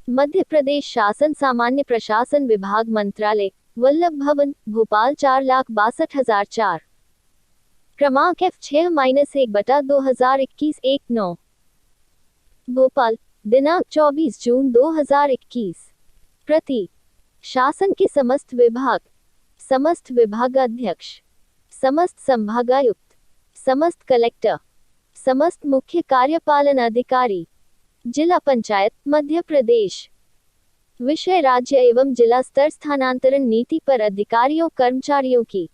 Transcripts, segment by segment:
मध्य प्रदेश शासन सामान्य प्रशासन विभाग मंत्रालय वल्लभ भवन भोपाल 4,62,004 क्रमांक F6-1/2021 भोपाल दिनांक 24 जून 2021 प्रति शासन के समस्त विभाग, समस्त विभागाध्यक्ष, समस्त संभागायुक्त, समस्त कलेक्टर, समस्त मुख्य कार्यपालन अधिकारी, जिला पंचायत मध्य प्रदेश। विषय राज्य एवं जिला स्तर स्थानांतरण नीति पर अधिकारियों कर्मचारियों की।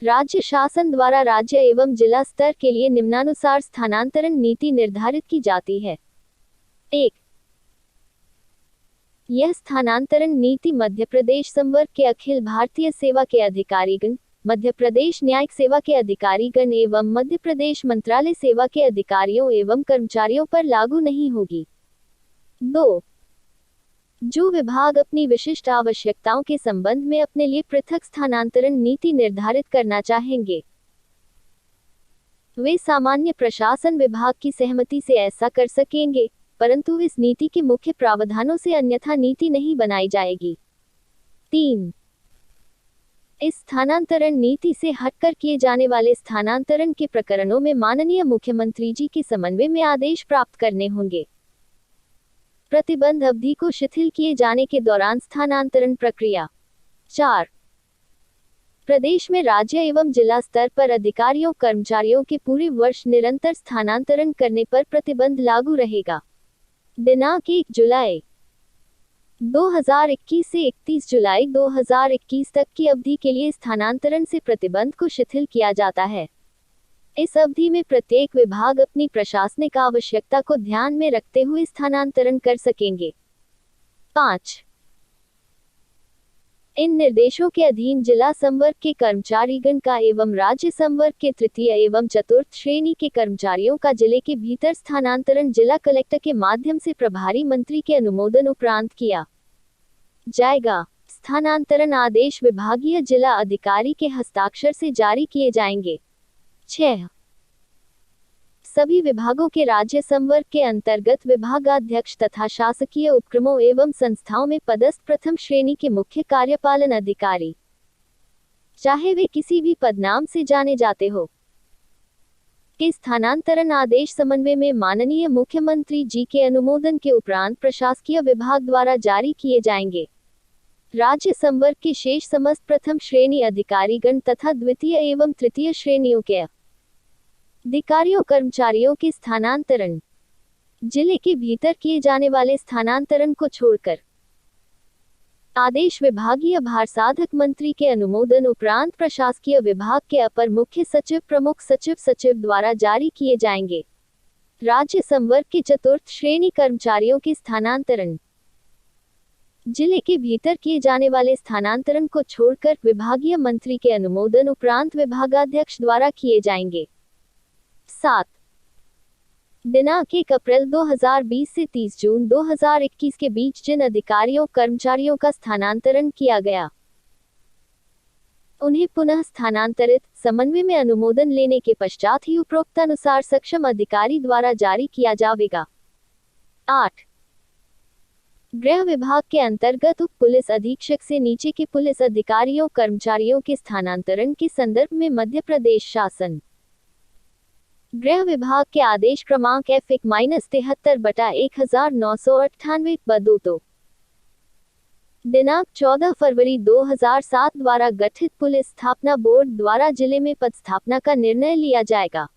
राज्य शासन द्वारा राज्य एवं जिला स्तर के लिए निम्नानुसार स्थानांतरण नीति निर्धारित की जाती है। 1. यह स्थानांतरण नीति मध्य प्रदेश संवर्ग के अखिल भारतीय सेवा के अधिकारीगण, मध्य प्रदेश न्यायिक सेवा के अधिकारीगण एवं मध्य प्रदेश मंत्रालय सेवा के अधिकारियों एवं कर्मचारियों पर लागू नहीं होगी। 2. जो विभाग अपनी विशिष्ट आवश्यकताओं के संबंध में अपने लिए पृथक स्थानांतरण नीति निर्धारित करना चाहेंगे, वे सामान्य प्रशासन विभाग की सहमति से ऐसा कर सकेंगे, परंतु इस नीति के मुख्य प्रावधानों से अन्यथा नीति नहीं बनाई जाएगी। 3. इस स्थानांतरण नीति से हटकर किए जाने वाले स्थानांतरण के प्रकरणों में माननीय मुख्यमंत्री जी के समन्वय में आदेश प्राप्त करने होंगे। प्रतिबंध अवधि को शिथिल किए जाने के दौरान स्थानांतरण प्रक्रिया। 4. प्रदेश में राज्य एवं जिला स्तर पर अधिकारियों कर्मचारियों के पूरे वर्ष निरंतर स्थानांतरण करने पर प्रतिबंध लागू रहेगा। दिनांक 1 जुलाई 2021 से 31 जुलाई 2021 तक की अवधि के लिए स्थानांतरण से प्रतिबंध को शिथिल किया जाता है। इस अवधि में प्रत्येक विभाग अपनी प्रशासनिक आवश्यकता को ध्यान में रखते हुए स्थानांतरण कर सकेंगे। 5. इन निर्देशों के अधीन जिला संवर्ग के कर्मचारीगण का एवं राज्य संवर्ग के तृतीय एवं चतुर्थ श्रेणी के कर्मचारियों का जिले के भीतर स्थानांतरण जिला कलेक्टर के माध्यम से प्रभारी मंत्री के अनुमोदन उपरांत किया जाएगा। स्थानांतरण आदेश विभागीय जिला अधिकारी के हस्ताक्षर से जारी किए जाएंगे। 6. सभी विभागों के राज्य संवर्ग के अंतर्गत विभागाध्यक्ष तथा शासकीय उपक्रमों एवं संस्थाओं में पदस्थ प्रथम श्रेणी के मुख्य कार्यपालन अधिकारी, चाहे वे किसी भी पदनाम से जाने जाते हो, के स्थानांतरण आदेश समन्वय में माननीय मुख्यमंत्री जी के अनुमोदन के उपरांत प्रशासकीय विभाग द्वारा जारी किए जाएंगे। राज्य संवर्ग के शेष समस्त प्रथम श्रेणी अधिकारीगण तथा द्वितीय एवं तृतीय श्रेणियों के अधिकारियों कर्मचारियों के स्थानांतरण जिले के भीतर किए जाने वाले स्थानांतरण को छोड़कर आदेश विभागीय भारसाधक मंत्री के अनुमोदन उपरांत प्रशासकीय विभाग के अपर मुख्य सचिव प्रमुख सचिव सचिव द्वारा जारी किए जाएंगे। राज्य संवर्ग के चतुर्थ श्रेणी कर्मचारियों के स्थानांतरण जिले के भीतर किए जाने वाले स्थानांतरण को छोड़कर विभागीय मंत्री के अनुमोदन उपरांत विभागाध्यक्ष द्वारा किए जाएंगे। 7. दिनांक 1 अप्रैल 2020 से 30 जून 2021 के बीच जिन अधिकारियों कर्मचारियों का स्थानांतरण किया गया, उन्हें पुनः स्थानांतरित समन्वय में अनुमोदन लेने के पश्चात ही उपरोक्तानुसार सक्षम अधिकारी द्वारा जारी किया जाएगा। 8. गृह विभाग के अंतर्गत उप पुलिस अधीक्षक से नीचे के पुलिस अधिकारियों कर्मचारियों के स्थानांतरण के संदर्भ में मध्य प्रदेश शासन गृह विभाग के आदेश क्रमांक F1-73/1998 दिनांक 14 फरवरी 2007 द्वारा गठित पुलिस स्थापना बोर्ड द्वारा जिले में पदस्थापना का निर्णय लिया जाएगा।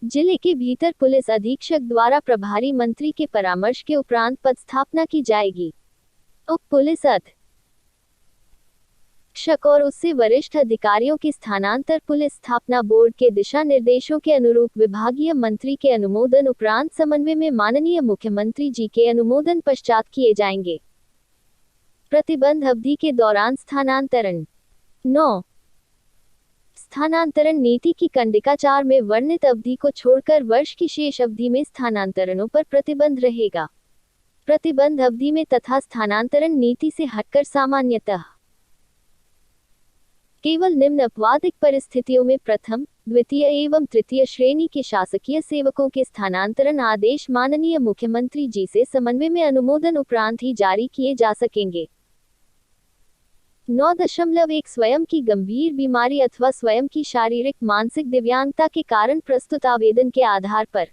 जिले के भीतर पुलिस अधीक्षक द्वारा प्रभारी मंत्री के परामर्श के उपरांत पदस्थापना की जाएगी। उप पुलिस अधीक्षक और उससे वरिष्ठ अधिकारियों के स्थानांतर पुलिस स्थापना बोर्ड के दिशा निर्देशों के अनुरूप विभागीय मंत्री के अनुमोदन उपरांत समन्वय में माननीय मुख्यमंत्री जी के अनुमोदन पश्चात किए जाएंगे। प्रतिबंध अवधि के दौरान स्थानांतरण। 9. स्थानांतरण नीति की कंडिका 4 में वर्णित अवधि को छोड़कर वर्ष की शेष अवधि में स्थानांतरणों पर प्रतिबंध रहेगा। प्रतिबंध अवधि में तथा स्थानांतरण नीति से हटकर सामान्यतः केवल निम्न अपवादिक परिस्थितियों में प्रथम, द्वितीय एवं तृतीय श्रेणी के शासकीय सेवकों के स्थानांतरण आदेश माननीय मुख्यमंत्री जी से समन्वय में अनुमोदन उपरांत ही जारी किए जा सकेंगे। 9.1 स्वयं की गंभीर बीमारी अथवा स्वयं की शारीरिक मानसिक दिव्यांगता के कारण प्रस्तुत आवेदन के आधार पर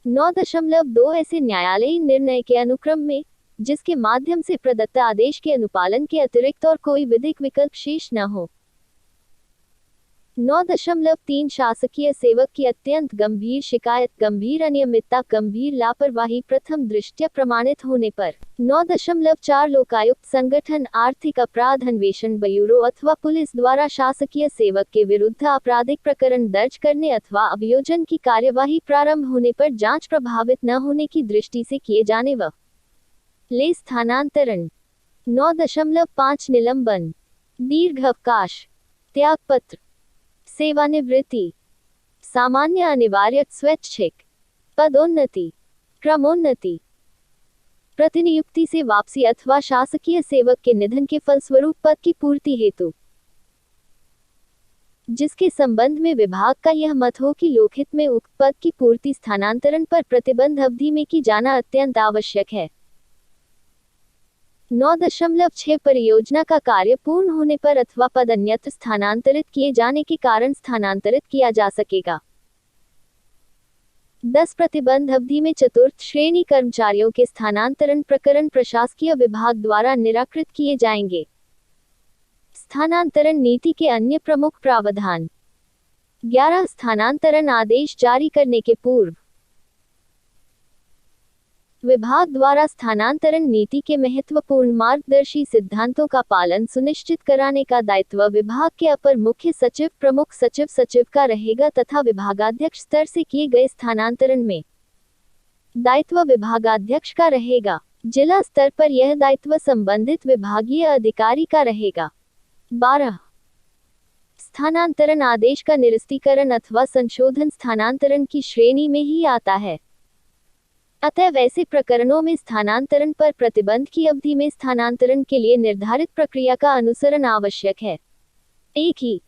9.2 ऐसे न्यायालयीन निर्णय के अनुक्रम में जिसके माध्यम से प्रदत्त आदेश के अनुपालन के अतिरिक्त और कोई विधिक विकल्प शेष न हो। 9.3 शासकीय सेवक की अत्यंत गंभीर शिकायत, गंभीर अनियमितता, गंभीर लापरवाही प्रथम दृष्टया प्रमाणित होने पर 9.4 लोकायुक्त संगठन, आर्थिक अपराध अन्वेषण ब्यूरो अथवा पुलिस द्वारा शासकीय सेवक के विरुद्ध आपराधिक प्रकरण दर्ज करने अथवा अभियोजन की कार्यवाही प्रारंभ होने पर जांच प्रभावित न होने की दृष्टि से किए जाने व ले स्थानांतरण। 9.5 निलंबन, दीर्घ अवकाश, त्यागपत्र, सेवानिवृत्ति, सामान्य अनिवार्य स्वैच्छिक पदोन्नति, क्रमोन्नति, प्रतिनियुक्ति से वापसी अथवा शासकीय सेवक के निधन के फलस्वरूप पद की पूर्ति हेतु जिसके संबंध में विभाग का यह मत हो कि लोकहित में उक्त पद की पूर्ति स्थानांतरण पर प्रतिबंध अवधि में की जाना अत्यंत आवश्यक है। 9.6 परियोजना का कार्य पूर्ण होने पर अथवा पद अन्यत्र स्थानांतरित किए जाने के कारण स्थानांतरित किया जा सकेगा। 10 प्रतिबंध अवधि में चतुर्थ श्रेणी कर्मचारियों के स्थानांतरण प्रकरण प्रशासकीय विभाग द्वारा निराकृत किए जाएंगे। स्थानांतरण नीति के अन्य प्रमुख प्रावधान। 11 स्थानांतरण आदेश जारी करने के पूर्व विभाग द्वारा स्थानांतरण नीति के महत्वपूर्ण मार्गदर्शी सिद्धांतों का पालन सुनिश्चित कराने का दायित्व विभाग के अपर मुख्य सचिव, प्रमुख सचिव, सचिव का रहेगा तथा विभागाध्यक्ष स्तर से किए गए स्थानांतरण में दायित्व विभागाध्यक्ष का रहेगा। जिला स्तर पर यह दायित्व संबंधित विभागीय अधिकारी का रहेगा। 12 स्थानांतरण आदेश का निरस्तीकरण अथवा संशोधन स्थानांतरण की श्रेणी में ही आता है। अतः वैसे प्रकरणों में स्थानांतरण पर प्रतिबंध की अवधि में स्थानांतरण के लिए निर्धारित प्रक्रिया का अनुसरण आवश्यक है। एक ही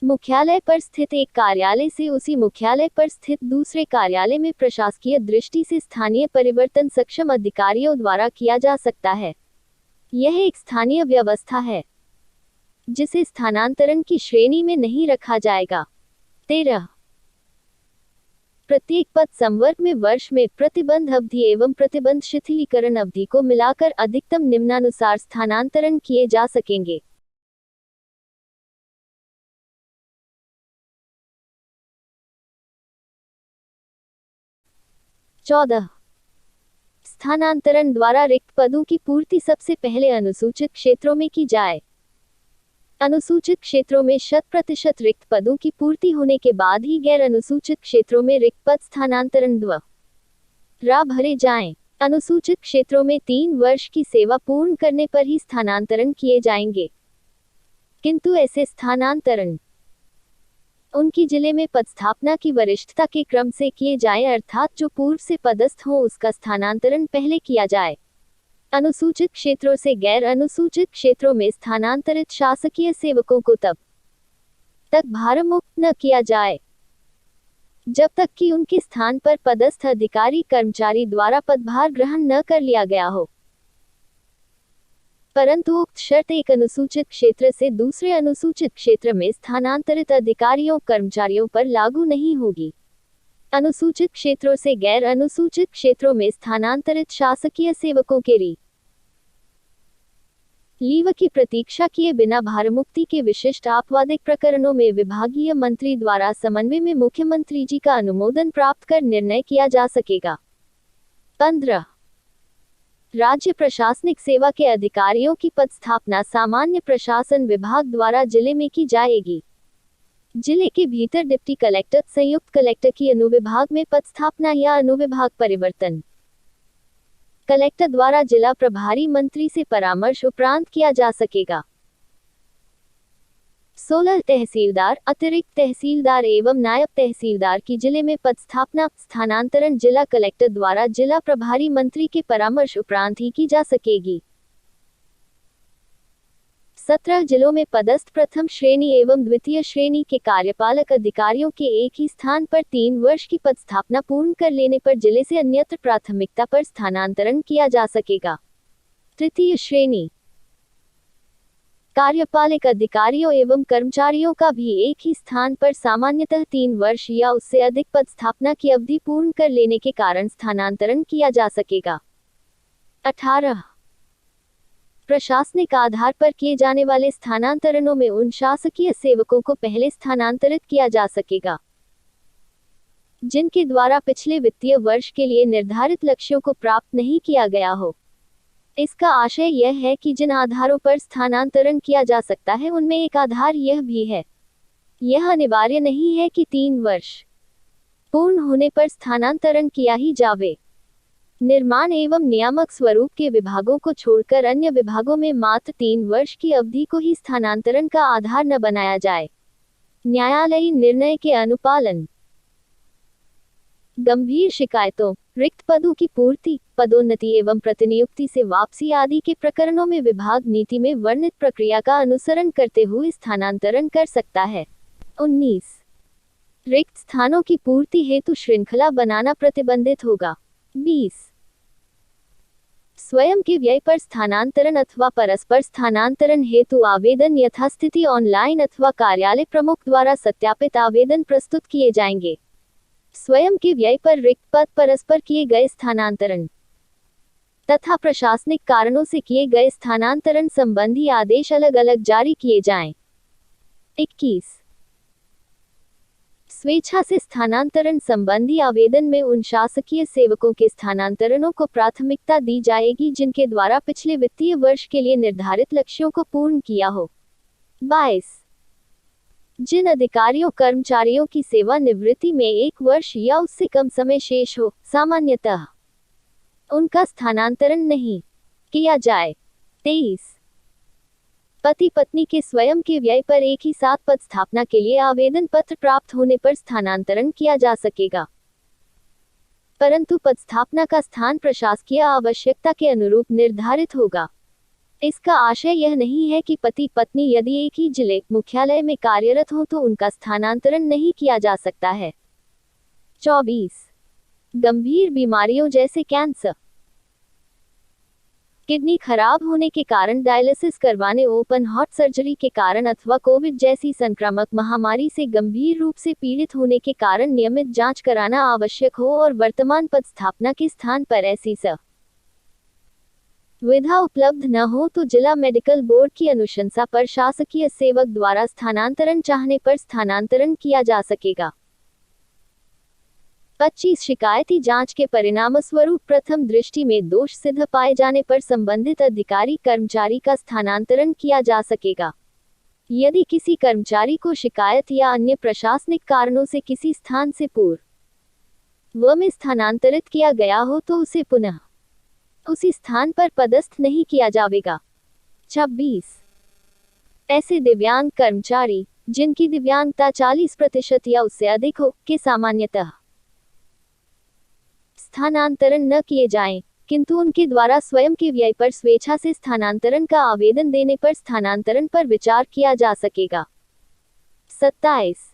मुख्यालय पर स्थित एक कार्यालय से उसी मुख्यालय पर स्थित दूसरे कार्यालय में प्रशासकीय दृष्टि से स्थानीय परिवर्तन सक्षम अधिकारियों द्वारा किया जा सकता है। यह एक स्थानीय व्यवस्था है जिसे स्थानांतरण की श्रेणी में नहीं रखा जाएगा। 13 प्रत्येक पद संवर्ग में वर्ष में प्रतिबंध अवधि एवं प्रतिबंध शिथिलीकरण अवधि को मिलाकर अधिकतम निम्नानुसार स्थानांतरण किए जा सकेंगे। 14 स्थानांतरण द्वारा रिक्त पदों की पूर्ति सबसे पहले अनुसूचित क्षेत्रों में की जाए। अनुसूचित क्षेत्रों में 100% रिक्त पदों की पूर्ति होने के बाद ही गैर अनुसूचित क्षेत्रों में रिक्त पद स्थानांतरण द्वारा भरे जाएं। अनुसूचित क्षेत्रों में 3 वर्ष की सेवा पूर्ण करने पर ही स्थानांतरण किए जाएंगे, किंतु ऐसे स्थानांतरण उनकी जिले में पदस्थापना की वरिष्ठता के क्रम से किए जाएं, अर्थात जो पूर्व से पदस्थ हो उसका स्थानांतरण पहले किया जाए। अनुसूचित क्षेत्रों से गैर अनुसूचित क्षेत्रों में स्थानांतरित शासकीय सेवकों को तब तक भारमुक्त न किया जाए जब तक कि उनके स्थान पर पदस्थ अधिकारी कर्मचारी द्वारा पदभार ग्रहण न कर लिया गया हो। परंतु उक्त शर्त एक अनुसूचित क्षेत्र से दूसरे अनुसूचित क्षेत्र में स्थानांतरित अधिकारियों कर्मचारियों पर लागू नहीं होगी। अनुसूचित क्षेत्रों से गैर अनुसूचित क्षेत्रों में स्थानांतरित शासकीय सेवकों के लीव की प्रतीक्षा किए बिना भारमुक्ति के विशिष्ट आपवादिक प्रकरणों में विभागीय मंत्री द्वारा समन्वय में मुख्यमंत्री जी का अनुमोदन प्राप्त कर निर्णय किया जा सकेगा। 15 राज्य प्रशासनिक सेवा के अधिकारियों की पदस्थापना सामान्य प्रशासन विभाग द्वारा जिले में की जाएगी। जिले के भीतर डिप्टी कलेक्टर, संयुक्त कलेक्टर की अनुविभाग में पदस्थापना या अनुविभाग परिवर्तन कलेक्टर द्वारा जिला प्रभारी मंत्री से परामर्श उपरांत किया जा सकेगा। 16 तहसीलदार, अतिरिक्त तहसीलदार एवं नायब तहसीलदार की जिले में पदस्थापना स्थानांतरण जिला कलेक्टर द्वारा जिला प्रभारी मंत्री के परामर्श उपरांत ही की जा सकेगी। 17 जिलों में पदस्थ प्रथम श्रेणी एवं द्वितीय श्रेणी के कार्यपालक अधिकारियों के एक ही स्थान पर 3 वर्ष की पदस्थापना पूर्ण कर लेने पर जिले से अन्यत्र प्राथमिकता पर स्थानांतरण किया जा सकेगा। तृतीय श्रेणी कार्यपालक अधिकारियों एवं कर्मचारियों का भी एक ही स्थान पर सामान्यतः 3 वर्ष या उससे अधिक पदस्थापना की अवधि पूर्ण कर लेने के कारण स्थानांतरण किया जा सकेगा। 18 प्रशासनिक आधार पर किए जाने वाले स्थानांतरणों में उन शासकीय सेवकों को पहले स्थानांतरित किया जा सकेगा जिनके द्वारा पिछले वित्तीय वर्ष के लिए निर्धारित लक्ष्यों को प्राप्त नहीं किया गया हो। इसका आशय यह है कि जिन आधारों पर स्थानांतरण किया जा सकता है उनमें एक आधार यह भी है। यह अनिवार्य नहीं है कि 3 वर्ष पूर्ण होने पर स्थानांतरण किया ही जावे। निर्माण एवं नियामक स्वरूप के विभागों को छोड़कर अन्य विभागों में मात्र 3 वर्ष की अवधि को ही स्थानांतरण का आधार न बनाया जाए। न्यायालयीन निर्णय के अनुपालन। गंभीर शिकायतों, रिक्त पदों की पूर्ति, पदोन्नति एवं प्रतिनियुक्ति से वापसी आदि के प्रकरणों में विभाग नीति में वर्णित प्रक्रिया का अनुसरण करते हुए स्थानांतरण कर सकता है। 19 रिक्त स्थानों की पूर्ति हेतु श्रृंखला बनाना प्रतिबंधित होगा। 20 स्वयं के व्यय पर स्थानांतरण अथवा परस्पर स्थानांतरण हेतु आवेदन यथास्थिति ऑनलाइन अथवा कार्यालय प्रमुख द्वारा सत्यापित आवेदन प्रस्तुत किए जाएंगे। स्वयं के व्यय पर रिक्त पद परस्पर किए गए स्थानांतरण तथा प्रशासनिक कारणों से किए गए स्थानांतरण संबंधी आदेश अलग अलग जारी किए जाएं। 21 स्वेच्छा से स्थानांतरण संबंधी आवेदन में उन शासकीय सेवकों के स्थानांतरणों को प्राथमिकता दी जाएगी जिनके द्वारा पिछले वित्तीय वर्ष के लिए निर्धारित लक्ष्यों को पूर्ण किया हो। 22 जिन अधिकारियों कर्मचारियों की सेवानिवृत्ति में 1 वर्ष या उससे कम समय शेष हो, सामान्यतः उनका स्थानांतरण नहीं किया जाए। 23 पति पत्नी के स्वयं के व्यय पर एक ही साथ पदस्थापना के लिए आवेदन पत्र प्राप्त होने पर स्थानांतरण किया जा सकेगा, परंतु पदस्थापना का स्थान प्रशासकीय आवश्यकता के अनुरूप निर्धारित होगा। इसका आशय यह नहीं है कि पति पत्नी यदि एक ही जिले मुख्यालय में कार्यरत हो तो उनका स्थानांतरण नहीं किया जा सकता है। 24 गंभीर बीमारियों जैसे कैंसर, किडनी खराब होने के कारण डायलिसिस करवाने, ओपन हार्ट सर्जरी के कारण अथवा कोविड जैसी संक्रामक महामारी से गंभीर रूप से पीड़ित होने के कारण नियमित जांच कराना आवश्यक हो और वर्तमान पदस्थापना के स्थान पर ऐसी सुविधा उपलब्ध न हो तो जिला मेडिकल बोर्ड की अनुशंसा पर शासकीय सेवक द्वारा स्थानांतरण चाहने पर स्थानांतरण किया जा सकेगा। 25 शिकायती जांच के परिणामस्वरूप प्रथम दृष्टि में दोष सिद्ध पाए जाने पर संबंधित अधिकारी कर्मचारी का स्थानांतरण किया जा सकेगा। यदि किसी कर्मचारी को शिकायत या अन्य प्रशासनिक कारणों से किसी स्थान से पूर्व में स्थानांतरित किया गया हो तो उसे पुनः उसी स्थान पर पदस्थ नहीं किया जाएगा। 26 ऐसे दिव्यांग कर्मचारी जिनकी दिव्यांगता 40% या उससे अधिक हो के सामान्यतः स्थानांतरण न किए जाएं, किंतु उनके द्वारा स्वयं के व्यय पर स्वेच्छा से स्थानांतरण का आवेदन देने पर स्थानांतरण पर विचार किया जा सकेगा। 27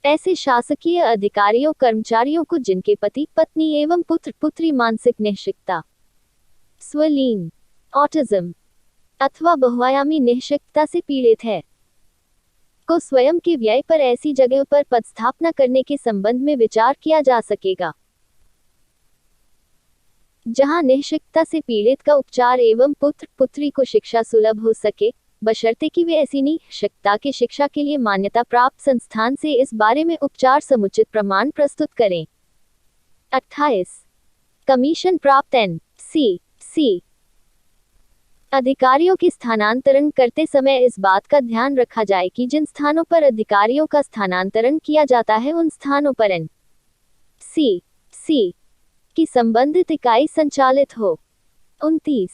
ऐसे शासकीय अधिकारियों कर्मचारियों को जिनके पति पत्नी एवं पुत्र पुत्री मानसिक निःशक्तता, स्वलीन, ऑटिज्म अथवा बहुआयामी निःशक्तता से पीड़ित है, को स्वयं के व्यय पर ऐसी जगह पर पदस्थापना करने के संबंध में विचार किया जा सकेगा जहां निःशक्तता से पीड़ित का उपचार एवं पुत्र पुत्री को शिक्षा सुलभ हो सके, बशर्ते कि वे ऐसी निःशक्तता की शिक्षा के लिए मान्यता प्राप्त संस्थान से इस बारे में उपचार समुचित प्रमाण प्रस्तुत करें। 28 कमीशन प्राप्त NCC अधिकारियों के स्थानांतरण करते समय इस बात का ध्यान रखा जाए कि जिन स्थानों पर अधिकारियों का स्थानांतरण किया जाता है उन स्थानों पर NCC की संबंधित इकाई संचालित हो। 29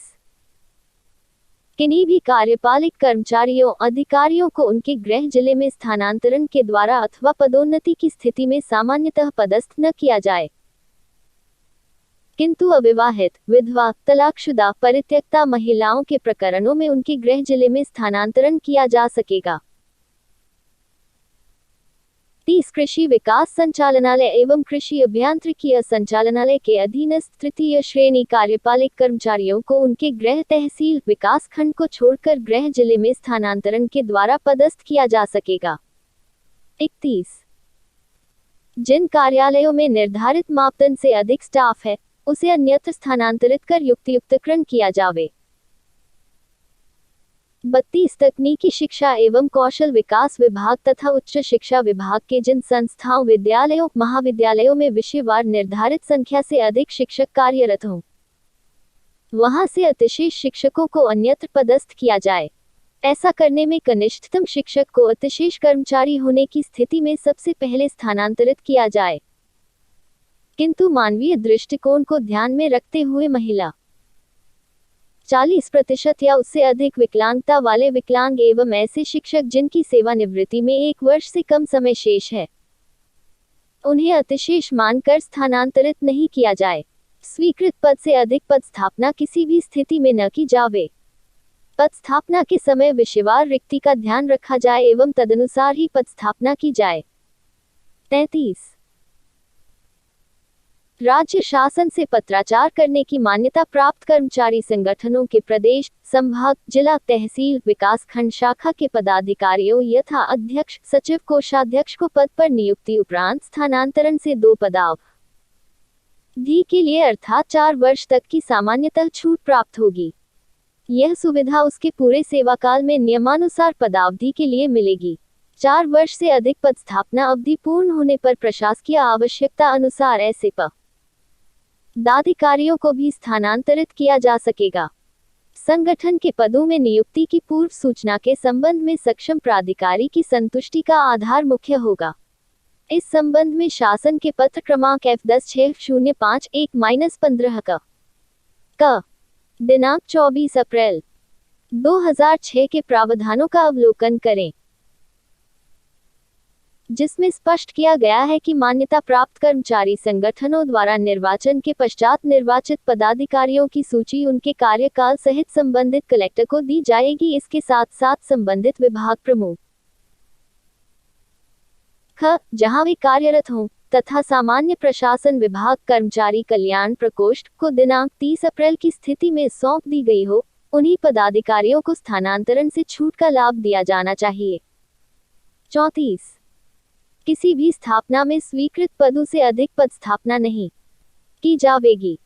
किन्हीं भी कार्यपालक कर्मचारियों अधिकारियों को उनके गृह जिले में स्थानांतरण के द्वारा अथवा पदोन्नति की स्थिति में सामान्यतः पदस्थ न किया जाए। किंतु अविवाहित, विधवा, तलाकशुदा, परित्यक्ता महिलाओं के प्रकरणों में उनके गृह जिले में स्थानांतरण किया जा सकेगा। 30 कृषि विकास संचालनालय एवं कृषि अभियांत्रिकी संचालनालय के अधीनस्थ तृतीय श्रेणी कार्यपालक कर्मचारियों को उनके गृह तहसील विकास खंड को छोड़कर गृह जिले में स्थानांतरण के द्वारा पदस्थ किया जा सकेगा। 31 जिन कार्यालयों में निर्धारित मापदंड से अधिक स्टाफ है, उसे अन्यत्र स्थानांतरित कर युक्तियुक्तकरण किया जावे। 32 तकनीकी शिक्षा एवं कौशल विकास विभाग तथा उच्च शिक्षा विभाग के जिन संस्थाओं, विद्यालयों, महाविद्यालयों में विषयवार निर्धारित संख्या से अधिक शिक्षक कार्यरत हों, वहां से अतिशेष शिक्षकों को अन्यत्र पदस्थ किया जाए। ऐसा करने में कनिष्ठतम शिक्षक को अतिशेष कर्मचारी होने की स्थिति में सबसे पहले स्थानांतरित किया जाए, किंतु मानवीय दृष्टिकोण को ध्यान में रखते हुए महिला 40% या उससे अधिक विकलांगता वाले विकलांग एवं ऐसे शिक्षक जिनकी सेवानिवृत्ति में 1 वर्ष से कम समय शेष है, उन्हें अतिशेष मानकर स्थानांतरित नहीं किया जाए। स्वीकृत पद से अधिक पद स्थापना किसी भी स्थिति में न की जावे। पद स्थापना के समय विषयवार रिक्ति का ध्यान रखा जाए एवं तदनुसार ही पद स्थापना की जाए। 33 राज्य शासन से पत्राचार करने की मान्यता प्राप्त कर्मचारी संगठनों के प्रदेश, संभाग, जिला, तहसील, विकास खंड शाखा के पदाधिकारियों यथा अध्यक्ष, सचिव, कोषाध्यक्ष को पद पर नियुक्ति उपरांत स्थानांतरण से 2 पदावधि के लिए अर्थात 4 वर्ष तक की सामान्यतः छूट प्राप्त होगी। यह सुविधा उसके पूरे सेवाकाल में नियमानुसार पदावधि के लिए मिलेगी। 4 वर्ष से अधिक पद स्थापना अवधि पूर्ण होने पर प्रशासकीय आवश्यकता अनुसार ऐसे पदाधिकारियों को भी स्थानांतरित किया जा सकेगा। संगठन के पदों में नियुक्ति की पूर्व सूचना के संबंध में सक्षम प्राधिकारी की संतुष्टि का आधार मुख्य होगा। इस संबंध में शासन के पत्र क्रमांक F10-6051-15 का दिनांक 24 अप्रैल 2006 के प्रावधानों का अवलोकन करें, जिसमें स्पष्ट किया गया है कि मान्यता प्राप्त कर्मचारी संगठनों द्वारा निर्वाचन के पश्चात निर्वाचित पदाधिकारियों की सूची उनके कार्यकाल सहित संबंधित कलेक्टर को दी जाएगी। इसके साथ साथ संबंधित विभाग प्रमुख जहां वे कार्यरत हों तथा सामान्य प्रशासन विभाग कर्मचारी कल्याण प्रकोष्ठ को दिनांक 30 अप्रैल की स्थिति में सौंप दी गई हो, उन्हीं पदाधिकारियों को स्थानांतरण से छूट का लाभ दिया जाना चाहिए। 34 किसी भी स्थापना में स्वीकृत पदों से अधिक पद स्थापना नहीं की जावेगी।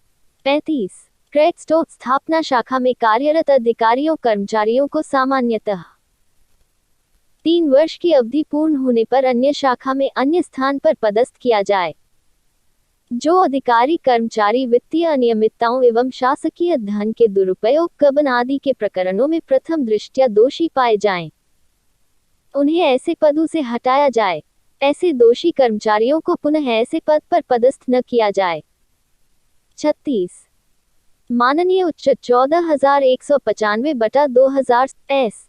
35 क्रय स्टोर स्थापना शाखा में कार्यरत अधिकारियों कर्मचारियों को सामान्यतः 3 वर्ष की अवधि पूर्ण होने पर अन्य शाखा में अन्य स्थान पर पदस्थ किया जाए। जो अधिकारी कर्मचारी वित्तीय अनियमितताओं एवं शासकीय धन के दुरुपयोग, गबन आदि के प्रकरणों में प्रथम दृष्टया दोषी पाए जाएं, उन्हें ऐसे पदों से हटाया जाए। ऐसे दोषी कर्मचारियों को पुनः ऐसे पद पर पदस्थ न किया जाए। 36 माननीय उच्च 14,195/2000 एस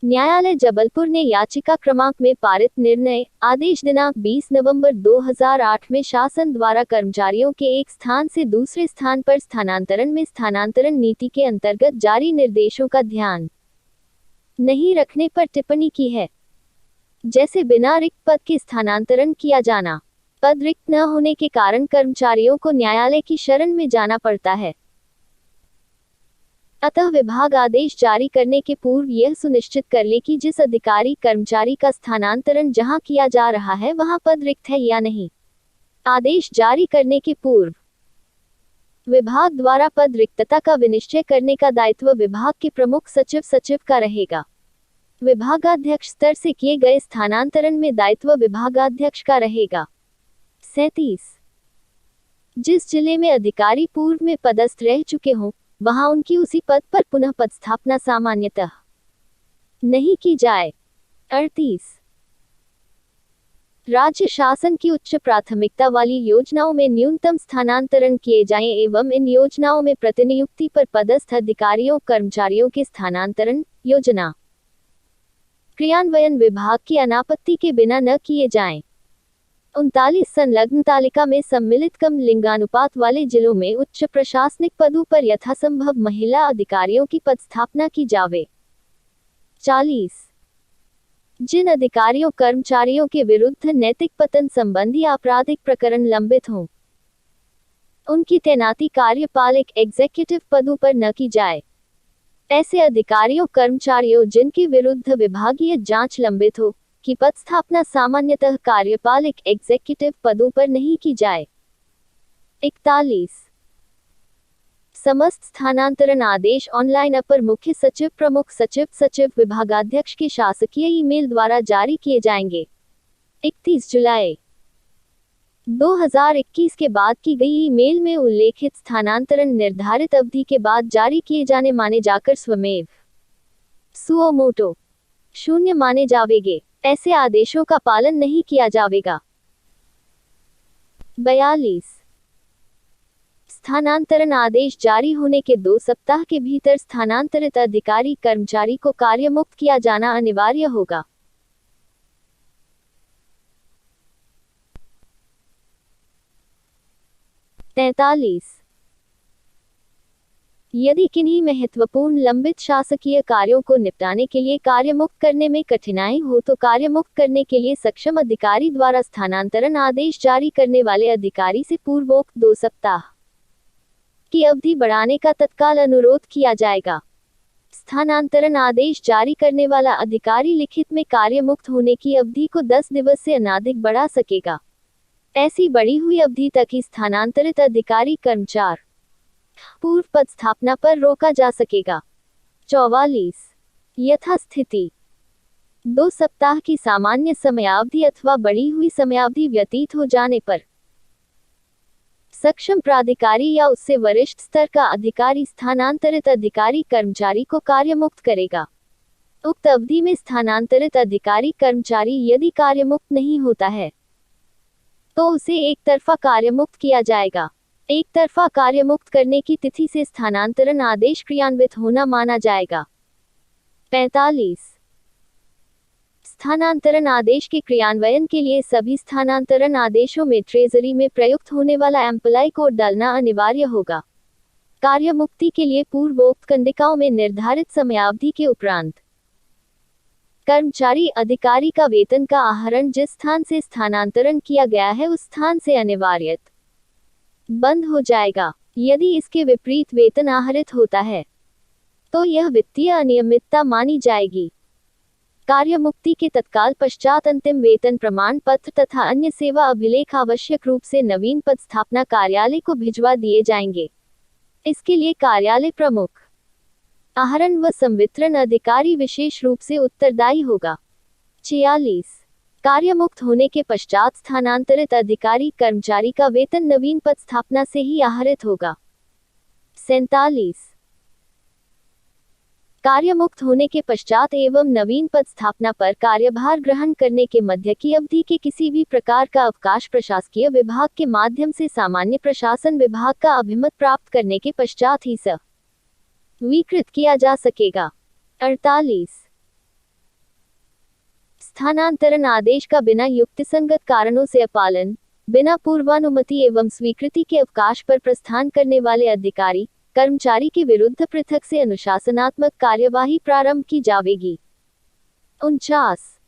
न्यायालय जबलपुर ने याचिका क्रमांक में पारित निर्णय आदेश दिनांक 20 नवंबर 2008 में शासन द्वारा कर्मचारियों के एक स्थान से दूसरे स्थान पर स्थानांतरण में स्थानांतरण नीति के अंतर्गत जारी निर्देशों का ध्यान नहीं रखने पर टिप्पणी की है। जैसे बिना रिक्त पद के स्थानांतरण किया जाना, पद रिक्त न होने के कारण कर्मचारियों को न्यायालय की शरण में जाना पड़ता है। अतः विभाग आदेश जारी करने के पूर्व यह सुनिश्चित कर ले कि जिस अधिकारी कर्मचारी का स्थानांतरण जहां किया जा रहा है वहां पद रिक्त है या नहीं। आदेश जारी करने के पूर्व विभाग द्वारा पद रिक्तता का विनिश्चय करने का दायित्व विभाग के प्रमुख सचिव का रहेगा। विभागाध्यक्ष स्तर से किए गए स्थानांतरण में दायित्व विभागाध्यक्ष का रहेगा। 37 जिस जिले में अधिकारी पूर्व में पदस्थ रह चुके हों, वहां उनकी उसी पद पर पुनः पदस्थापना सामान्यतः नहीं की जाए। 38 राज्य शासन की उच्च प्राथमिकता वाली योजनाओं में न्यूनतम स्थानांतरण किए जाएं एवं इन योजनाओं में प्रतिनियुक्ति पर पदस्थ अधिकारियों कर्मचारियों के स्थानांतरण योजना क्रियान्वयन विभाग की अनापत्ति के बिना न किए जाएं। 39 संलग्न तालिका में सम्मिलित कम लिंगानुपात वाले जिलों में उच्च प्रशासनिक पदों पर यथासंभव महिला अधिकारियों की पदस्थापना की जावे। 40 जिन अधिकारियों कर्मचारियों के विरुद्ध नैतिक पतन संबंधी आपराधिक प्रकरण लंबित हों, उनकी तैनाती कार्यपालिक एग्जीक्यूटिव पदों पर न की जाए। ऐसे अधिकारियों कर्मचारियों जिनके विरुद्ध विभागीय जांच लंबित हो की पदस्थापना सामान्यतः कार्यपालिक एग्जीक्यूटिव पदों पर नहीं की जाए। 41 समस्त स्थानांतरण आदेश ऑनलाइन अपर मुख्य सचिव, प्रमुख सचिव, सचिव विभागाध्यक्ष के शासकीय ईमेल द्वारा जारी किए जाएंगे। 31 जुलाई 2021 के बाद की गई ईमेल में उल्लेखित स्थानांतरण निर्धारित अवधि के बाद जारी किए जाने माने जाकर स्वमेव सुओ मोटो शून्य माने जावेंगे। ऐसे आदेशों का पालन नहीं किया जावेगा। 42 स्थानांतरण आदेश जारी होने के 2 सप्ताह के भीतर स्थानांतरित अधिकारी कर्मचारी को कार्यमुक्त किया जाना अनिवार्य होगा। 43 यदि किन्हीं महत्वपूर्ण लंबित शासकीय कार्यों को निपटाने के लिए कार्यमुक्त करने में कठिनाई हो तो कार्यमुक्त करने के लिए सक्षम अधिकारी द्वारा स्थानांतरण आदेश जारी करने वाले अधिकारी से पूर्वोक्त 2 सप्ताह की अवधि बढ़ाने का तत्काल अनुरोध किया जाएगा। स्थानांतरण आदेश जारी करने वाला अधिकारी लिखित में कार्यमुक्त होने की अवधि को 10 दिवस से अनाधिक बढ़ा सकेगा। ऐसी बढ़ी हुई अवधि तक ही स्थानांतरित अधिकारी कर्मचारी पूर्व पदस्थापना पर रोका जा सकेगा। 44 यथास्थिति 2 सप्ताह की सामान्य समयावधि अथवा बढ़ी हुई समयावधि व्यतीत हो जाने पर सक्षम प्राधिकारी या उससे वरिष्ठ स्तर का अधिकारी स्थानांतरित अधिकारी कर्मचारी को कार्यमुक्त करेगा। उक्त अवधि में स्थानांतरित अधिकारी कर्मचारी यदि कार्यमुक्त नहीं होता है तो उसे एक तरफा कार्यमुक्त किया जाएगा। एक तरफा कार्यमुक्त करने की तिथि से स्थानांतरण आदेश क्रियान्वित होना माना जाएगा। 45 स्थानांतरण आदेश के क्रियान्वयन के लिए सभी स्थानांतरण आदेशों में ट्रेजरी में प्रयुक्त होने वाला एम्प्लॉय कोड डालना अनिवार्य होगा। कार्यमुक्ति के लिए पूर्वोक्त कंडिकाओं में निर्धारित समयावधि के उपरांत कर्मचारी अधिकारी का वेतन का आहरण जिस स्थान से स्थानांतरण किया गया है उस स्थान से अनिवार्यत बंद हो जाएगा। यदि इसके विपरीत वेतन आहरित होता है तो यह वित्तीय अनियमितता मानी जाएगी। कार्यमुक्ति के तत्काल पश्चात अंतिम वेतन प्रमाण पत्र तथा अन्य सेवा अभिलेख आवश्यक रूप से नवीन पदस्थापना कार्यालय को भिजवा दिए जाएंगे। इसके लिए कार्यालय प्रमुख, आहरण व संवितरण अधिकारी विशेष रूप से उत्तरदायी होगा। 46 कार्यमुक्त होने के पश्चात स्थानांतरित अधिकारी कर्मचारी का वेतन नवीन पदस्थापना से ही आहरित होगा। 47 कार्यमुक्त होने के पश्चात एवं नवीन पदस्थापना पर कार्यभार ग्रहण करने के मध्य की अवधि के किसी भी प्रकार का अवकाश प्रशासकीय विभाग के माध्यम से सामान्य प्रशासन विभाग का अभिमत प्राप्त करने के पश्चात ही स्वीकृत किया जा सकेगा। 48 स्थानांतरण आदेश का बिना युक्तिसंगत कारणों से अपालन, बिना पूर्वानुमति एवं स्वीकृति के अवकाश पर प्रस्थान करने वाले अधिकारी कर्मचारी के विरुद्ध पृथक से अनुशासनात्मक कार्यवाही प्रारंभ की जावेगी। 49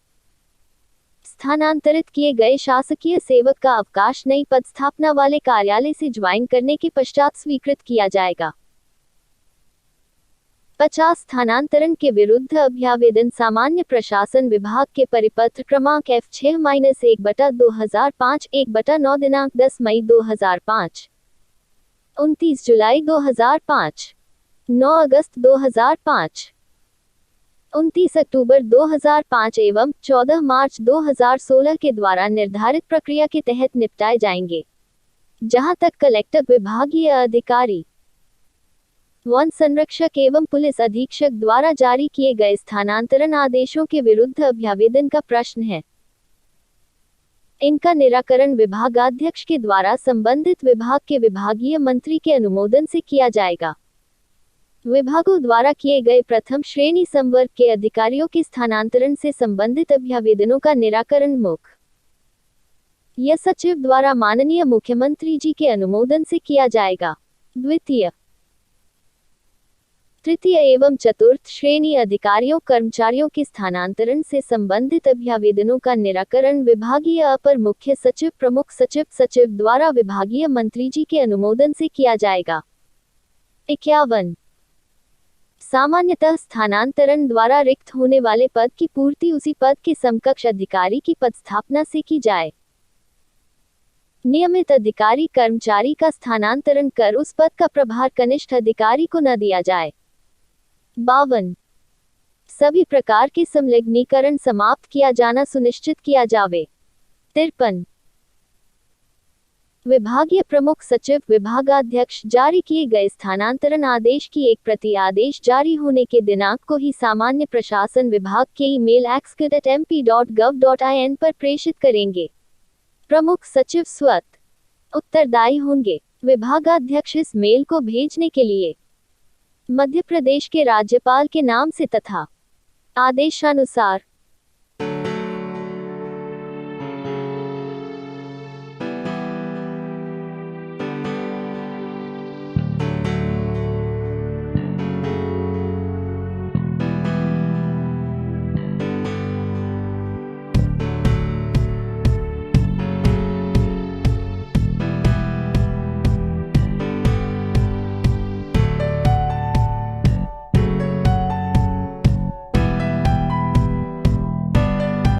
स्थानांतरित किए गए शासकीय सेवक का अवकाश नई पदस्थापना वाले कार्यालय से ज्वाइन करने के पश्चात स्वीकृत किया जाएगा। 50 स्थानांतरण के विरुद्ध अभ्यावेदन सामान्य प्रशासन विभाग के परिपत्र क्रमांक F6-1/2005 1/9 दिनांक 10 मई 2005, 29 जुलाई 2005, 9 अगस्त 2005, 29 अक्टूबर 2005 एवं 14 मार्च 2016 के द्वारा निर्धारित प्रक्रिया के तहत निपटाए जाएंगे। जहां तक कलेक्टर विभागीय अधिकारी, वन संरक्षक एवं पुलिस अधीक्षक द्वारा जारी किए गए स्थानांतरण आदेशों के विरुद्ध अभ्यावेदन का प्रश्न है, इनका निराकरण विभागाध्यक्ष के द्वारा संबंधित विभाग के विभागीय मंत्री के अनुमोदन से किया जाएगा। विभागों द्वारा किए गए प्रथम श्रेणी संवर्ग के अधिकारियों के स्थानांतरण से संबंधित अभ्यावेदनों का निराकरण मुख्य यह सचिव द्वारा माननीय मुख्यमंत्री जी के अनुमोदन से किया जाएगा। द्वितीय, तृतीय एवं चतुर्थ श्रेणी अधिकारियों कर्मचारियों के स्थानांतरण से संबंधित अभ्यावेदनों का निराकरण विभागीय अपर मुख्य सचिव प्रमुख सचिव सचिव द्वारा विभागीय मंत्री जी के अनुमोदन से किया जाएगा। 51, सामान्यतः स्थानांतरण द्वारा रिक्त होने वाले पद की पूर्ति उसी पद के समकक्ष अधिकारी की पदस्थापना से की जाए। नियमित अधिकारी कर्मचारी का स्थानांतरण कर उस पद का प्रभार कनिष्ठ अधिकारी को न दिया जाए। 52, सभी प्रकार के संलग्नीकरण समाप्त किया जाना सुनिश्चित किया जावे। 53, विभागीय प्रमुख सचिव विभागाध्यक्ष जारी किए गए स्थानांतरण आदेश की एक प्रति आदेश जारी होने के दिनांक को ही सामान्य प्रशासन विभाग के ईमेल execute@mp.gov.in पर प्रेषित करेंगे। प्रमुख सचिव स्वतः उत्तरदायी होंगे। विभागाध्यक्ष इस मेल को भेजने के लिए मध्य प्रदेश के राज्यपाल के नाम से तथा आदेशानुसार